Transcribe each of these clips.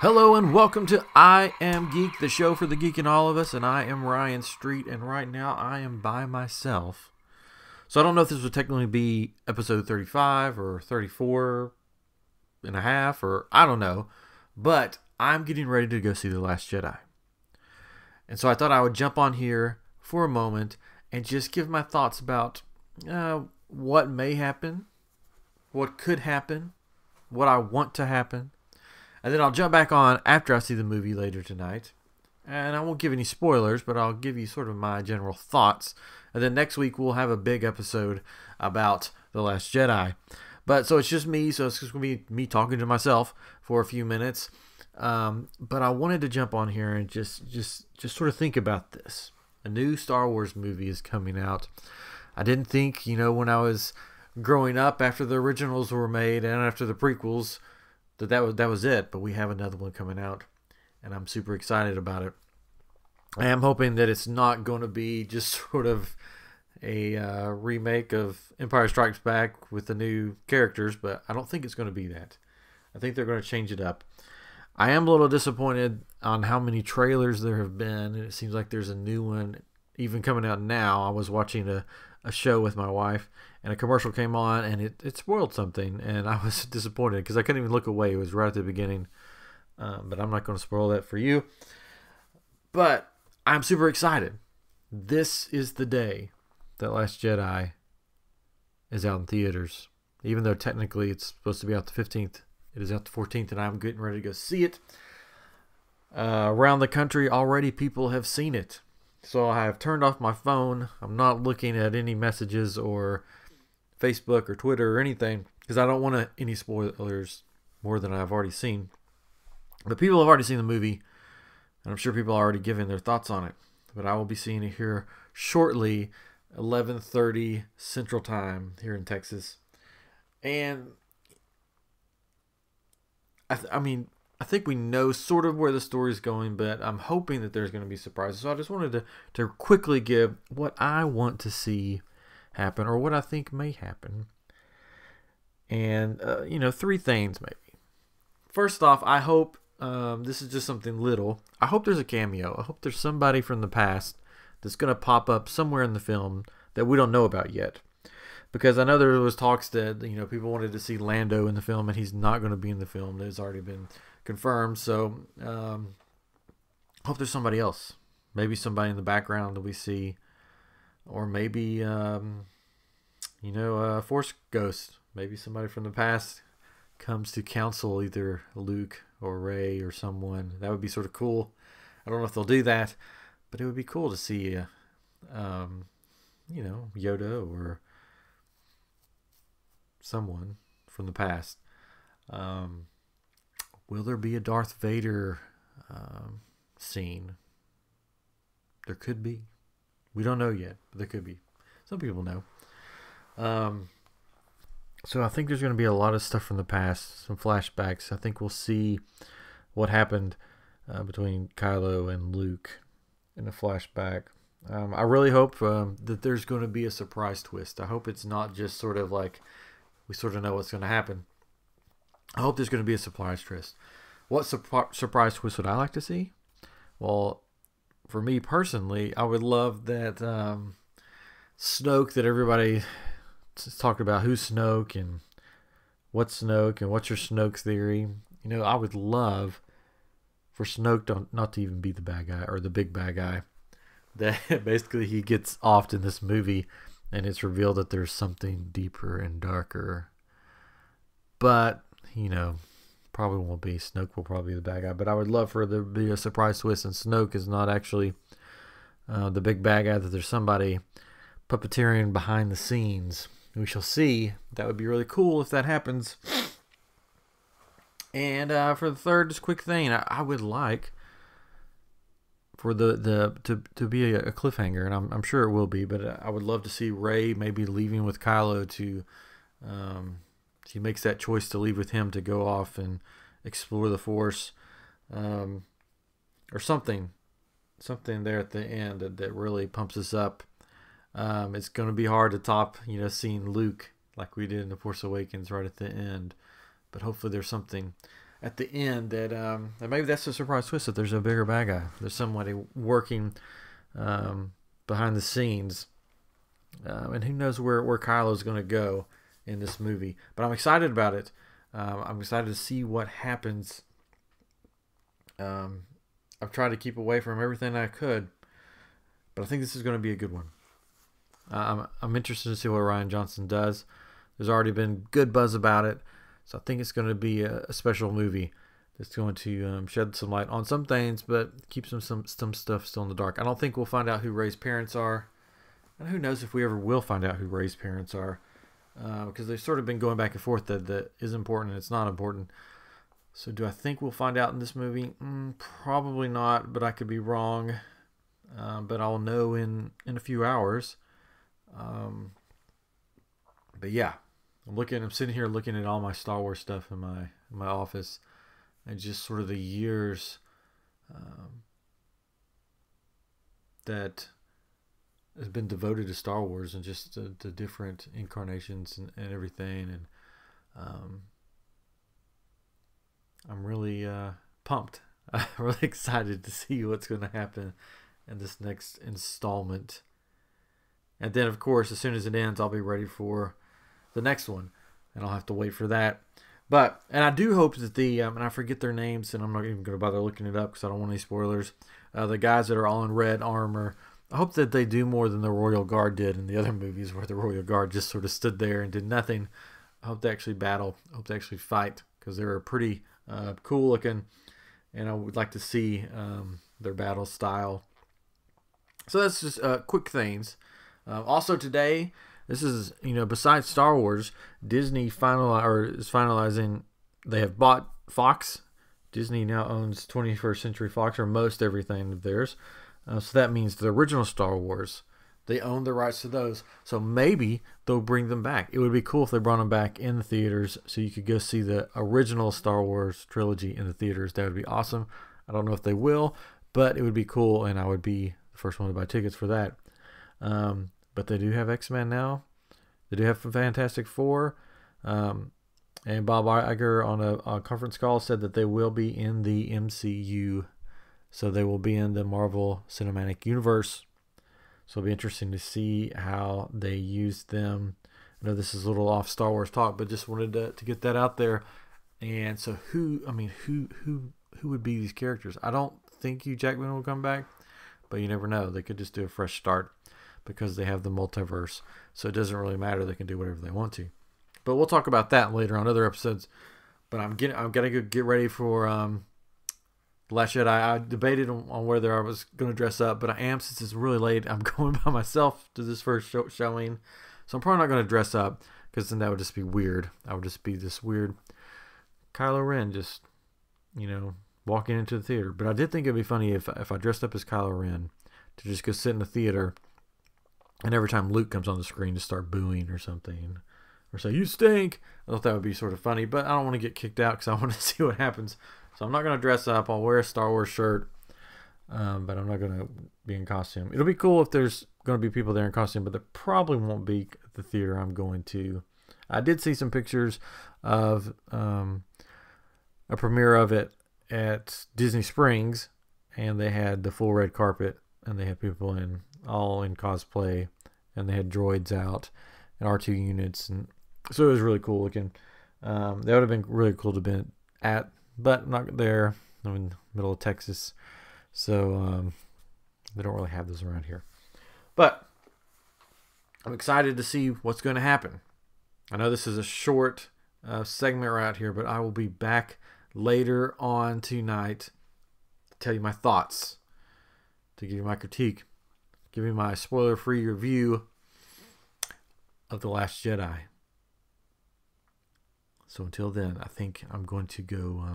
Hello and welcome to I Am Geek, the show for the geek in all of us, and I am Ryan Street, and right now I am by myself. So I don't know if this would technically be episode 35 or 34 and a half, or I don't know, but I'm getting ready to go see The Last Jedi. And so I thought I would jump on here for a moment and just give my thoughts about what may happen, what could happen, what I want to happen. And then I'll jump back on after I see the movie later tonight. And I won't give any spoilers, but I'll give you sort of my general thoughts. And then next week we'll have a big episode about The Last Jedi. But so it's just me, so it's just going to be me talking to myself for a few minutes. But I wanted to jump on here and just sort of think about this. A new Star Wars movie is coming out. I didn't think, when I was growing up after the originals were made and after the prequels, that was it, but we have another one coming out, and I'm super excited about it. I am hoping that it's not going to be just sort of a remake of Empire Strikes Back with the new characters, but I don't think it's going to be that. I think they're going to change it up. I am a little disappointed on how many trailers there have been, and it seems like there's a new one even coming out now. I was watching a show with my wife, and a commercial came on, and it spoiled something, and I was disappointed because I couldn't even look away. It was right at the beginning, but I'm not going to spoil that for you. But I'm super excited. This is the day that Last Jedi is out in theaters. Even though technically it's supposed to be out the 15th, it is out the 14th, and I'm getting ready to go see it. Around the country already, people have seen it. So I have turned off my phone. I'm not looking at any messages or Facebook or Twitter or anything because I don't want any spoilers more than I've already seen. But people have already seen the movie, and I'm sure people are already giving their thoughts on it. But I will be seeing it here shortly, 11:30 Central Time here in Texas. And I think we know sort of where the story's going, but I'm hoping that there's going to be surprises. So I just wanted to quickly give what I want to see happen, or what I think may happen. And, three things maybe. First off, I hope, this is just something little, I hope there's a cameo. I hope there's somebody from the past that's going to pop up somewhere in the film that we don't know about yet. Because I know there was talks that, people wanted to see Lando in the film, and he's not going to be in the film. It's already been confirmed. So, I hope there's somebody else. Maybe somebody in the background that we see. Or maybe, a Force ghost. Maybe somebody from the past comes to counsel either Luke or Rey or someone. That would be sort of cool. I don't know if they'll do that, but it would be cool to see, Yoda or someone from the past. Will there be a Darth Vader scene? There could be. We don't know yet, but there could be. Some people know. So I think there's going to be a lot of stuff from the past, some flashbacks. I think we'll see what happened between Kylo and Luke in a flashback. I really hope that there's going to be a surprise twist. I hope it's not just sort of like we sort of know what's going to happen. I hope there's going to be a surprise twist. What surprise twist would I like to see? Well, for me personally, I would love that Snoke that everybody talked about. Who's Snoke and what's Snoke and what's your Snoke theory? I would love for Snoke not to even be the bad guy or the big bad guy. That basically he gets offed in this movie, and it's revealed that there's something deeper and darker. But, probably won't be. Snoke will probably be the bad guy. But I would love for there to be a surprise twist, and Snoke is not actually the big bad guy, that there's somebody puppeteering behind the scenes. We shall see. That would be really cool if that happens. And for the third, just quick thing, I would like for to be a cliffhanger, and I'm sure it will be, but I would love to see Rey maybe leaving with Kylo to he makes that choice to leave with him to go off and explore the Force, or something there at the end that really pumps us up. It's going to be hard to top, seeing Luke like we did in The Force Awakens right at the end, but hopefully there's something. at the end that maybe that's a surprise twist, that there's a bigger bad guy. There's somebody working behind the scenes, and who knows where Kylo's going to go in this movie. But I'm excited about it. I'm excited to see what happens. I've tried to keep away from everything I could, but I think this is going to be a good one. I'm interested to see what Rian Johnson does. There's already been good buzz about it, so I think it's going to be a special movie that's going to shed some light on some things, but keep some stuff still in the dark. I don't think we'll find out who Rey's parents are, and who knows if we ever will find out who Rey's parents are, because they've sort of been going back and forth that is important and it's not important. So do I think we'll find out in this movie? Probably not, but I could be wrong. But I'll know in a few hours. But yeah, I'm sitting here looking at all my Star Wars stuff in my office, and just sort of the years that has been devoted to Star Wars, and just the different incarnations and everything. And I'm really pumped. I'm really excited to see what's going to happen in this next installment. And then, of course, as soon as it ends, I'll be ready for the next one, and I'll have to wait for that. And I do hope that and I forget their names, and I'm not even going to bother looking it up because I don't want any spoilers. The guys that are all in red armor, I hope that they do more than the Royal Guard did in the other movies, where the Royal Guard just sort of stood there and did nothing. I hope they actually battle. I hope they actually fight, because they're pretty cool looking, and I would like to see their battle style. So that's just quick things. Also today, this is, besides Star Wars, Disney is finalizing. They have bought Fox. Disney now owns 21st Century Fox, or most everything of theirs. So that means the original Star Wars, they own the rights to those. So maybe they'll bring them back. It would be cool if they brought them back in the theaters, so you could go see the original Star Wars trilogy in the theaters. That would be awesome. I don't know if they will, but it would be cool, and I would be the first one to buy tickets for that. But they do have X-Men now. They do have Fantastic Four. And Bob Iger on a conference call said that they will be in the MCU. So they will be in the Marvel Cinematic Universe. So it'll be interesting to see how they use them. I know this is a little off Star Wars talk, but just wanted to get that out there. And so who would be these characters? I don't think Hugh Jackman will come back, but you never know. They could just do a fresh start, because they have the multiverse. So it doesn't really matter. They can do whatever they want to. But we'll talk about that later on other episodes. But I'm gonna go get ready for Last Jedi. I debated on whether I was going to dress up, but I am, since it's really late. I'm going by myself to this first showing. So I'm probably not going to dress up, because then that would just be weird. I would just be this weird Kylo Ren, just, walking into the theater. But I did think it'd be funny if I dressed up as Kylo Ren, to just go sit in the theater, and every time Luke comes on the screen, to start booing or something, or say, "You stink." I thought that would be sort of funny, but I don't want to get kicked out, because I want to see what happens. So I'm not going to dress up. I'll wear a Star Wars shirt, but I'm not going to be in costume. It'll be cool if there's going to be people there in costume, but there probably won't be at the theater I'm going to. I did see some pictures of a premiere of it at Disney Springs, and they had the full red carpet, and they had people all in cosplay, and they had droids out and R2 units, and so it was really cool looking. That would have been really cool to have been at, but not there. I'm in the middle of Texas, so they don't really have those around here. But I'm excited to see what's going to happen. I know this is a short segment right here, but I will be back later on tonight to tell you my thoughts, to give you my critique, give you my spoiler-free review of The Last Jedi. So until then, I think I'm going to go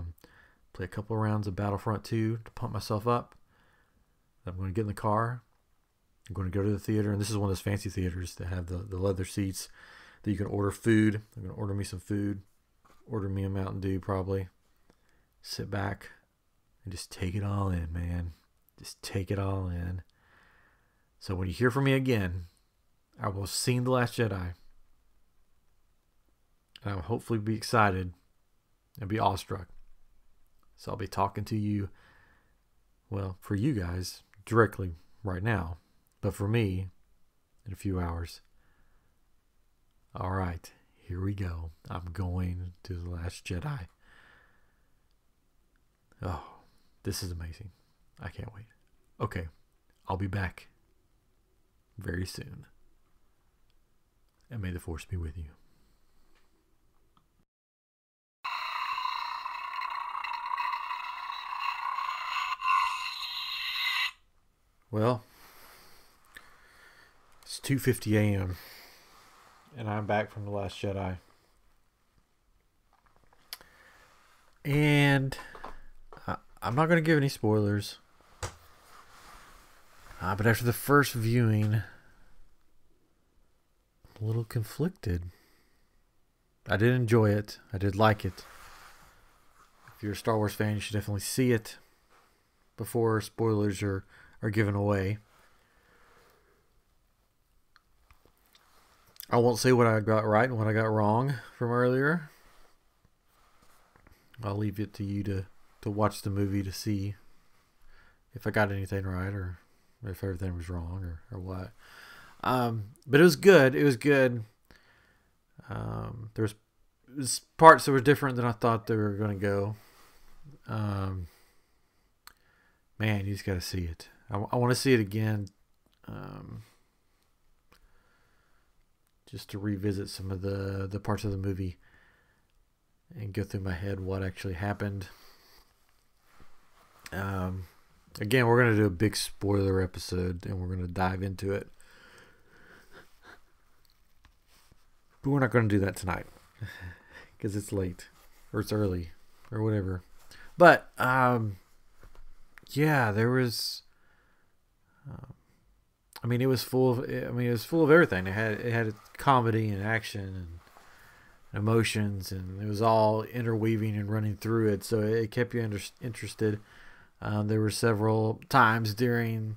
play a couple of rounds of Battlefront 2 to pump myself up. I'm going to get in the car. I'm going to go to the theater, and this is one of those fancy theaters that have the leather seats that you can order food. I'm going to order me some food, order me a Mountain Dew probably, sit back, and just take it all in, man. Just take it all in. So when you hear from me again, I will have seen The Last Jedi, and I will hopefully be excited and be awestruck. So I'll be talking to you, well, for you guys, directly right now. But for me, in a few hours. All right, here we go. I'm going to The Last Jedi. Oh, this is amazing. I can't wait. Okay, I'll be back very soon. And may the Force be with you. Well, it's 2:50 a.m. and I'm back from The Last Jedi. And I'm not going to give any spoilers. But after the first viewing, I'm a little conflicted. I did enjoy it. I did like it. If you're a Star Wars fan, you should definitely see it before spoilers are given away. I won't say what I got right and what I got wrong from earlier. I'll leave it to you to watch the movie to see if I got anything right or if everything was wrong or what. But it was good. It was good. There was parts that were different than I thought they were going to go. Man, you just got to see it. I want to see it again. Just to revisit some of the parts of the movie and go through my head what actually happened. Again, we're going to do a big spoiler episode and we're going to dive into it. But we're not going to do that tonight because it's late or it's early or whatever. But yeah, there was. It was full of. It was full of everything. It had comedy and action and emotions, and it was all interweaving and running through it. So it kept you interested. There were several times during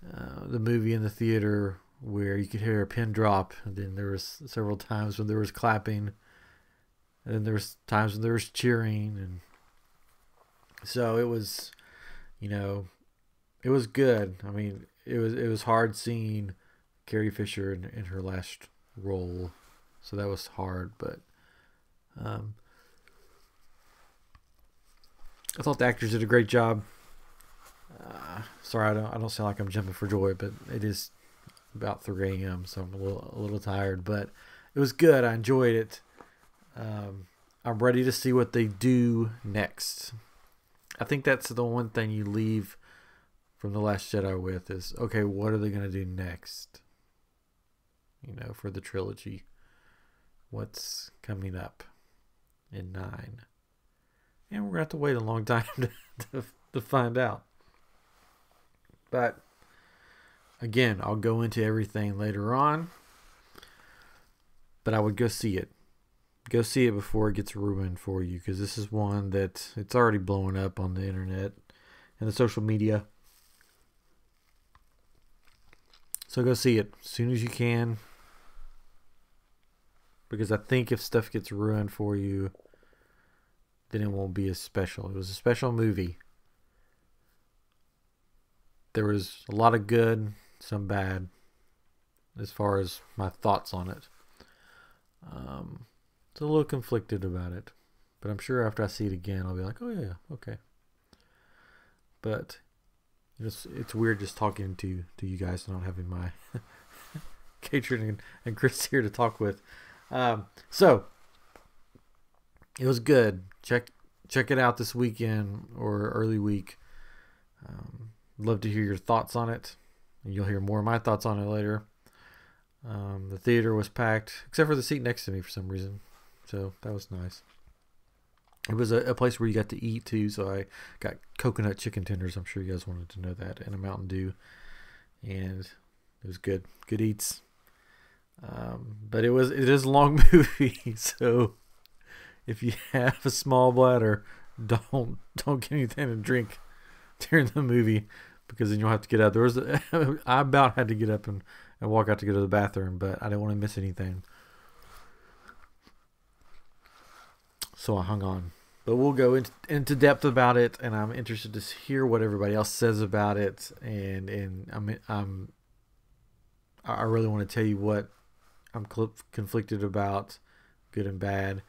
the movie in the theater where you could hear a pin drop, and then there was several times when there was clapping, and then there was times when there was cheering, and so it was, it was good. It was hard seeing Carrie Fisher in her last role, so that was hard. But I thought the actors did a great job. Sorry, I don't sound like I'm jumping for joy, but it is about 3 a.m., so I'm a little tired. But it was good. I enjoyed it. I'm ready to see what they do next. I think that's the one thing you leave from The Last Jedi with is, okay, what are they going to do next? For the trilogy. What's coming up in 9? And we're going to have to wait a long time to find out. But, again, I'll go into everything later on. But I would go see it. Go see it before it gets ruined for you. Because this is one that it's already blowing up on the internet and the social media. So go see it as soon as you can. Because I think if stuff gets ruined for you, then it won't be as special. It was a special movie. There was a lot of good, some bad, as far as my thoughts on it. It's a little conflicted about it. But I'm sure after I see it again, I'll be like, oh yeah, okay. But it's weird just talking to you guys and not having my Katrin and Chris here to talk with. So it was good. Check it out this weekend or early week. Love to hear your thoughts on it, and you'll hear more of my thoughts on it later. The theater was packed, except for the seat next to me for some reason, so that was nice. It was a place where you got to eat too, so I got coconut chicken tenders. I'm sure you guys wanted to know that, and a Mountain Dew, and it was good eats. But it is a long movie, so if you have a small bladder, don't get anything to drink during the movie, because then you'll have to get out. I about had to get up and walk out to go to the bathroom, but I didn't want to miss anything, so I hung on. But we'll go into depth about it, and I'm interested to hear what everybody else says about it. And I really want to tell you what I'm conflicted about, good and bad.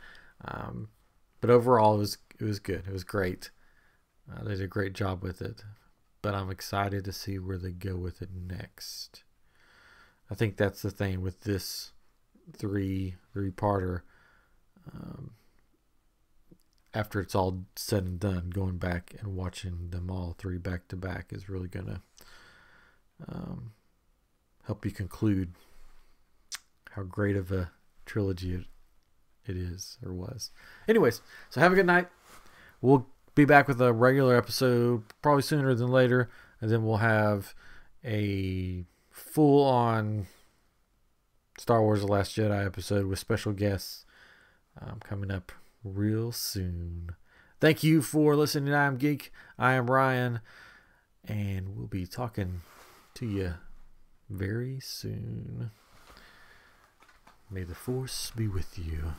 But overall, it was good. It was great. They did a great job with it. But I'm excited to see where they go with it next. I think that's the thing with this three-parter. After it's all said and done, going back and watching them all three back to back is really going to help you conclude how great of a trilogy it is or was. Anyways, so have a good night. We'll be back with a regular episode probably sooner than later, and then we'll have a full-on Star Wars The Last Jedi episode with special guests coming up real soon. Thank you for listening. I Am Geek. I am Ryan, and we'll be talking to you very soon. May the Force be with you.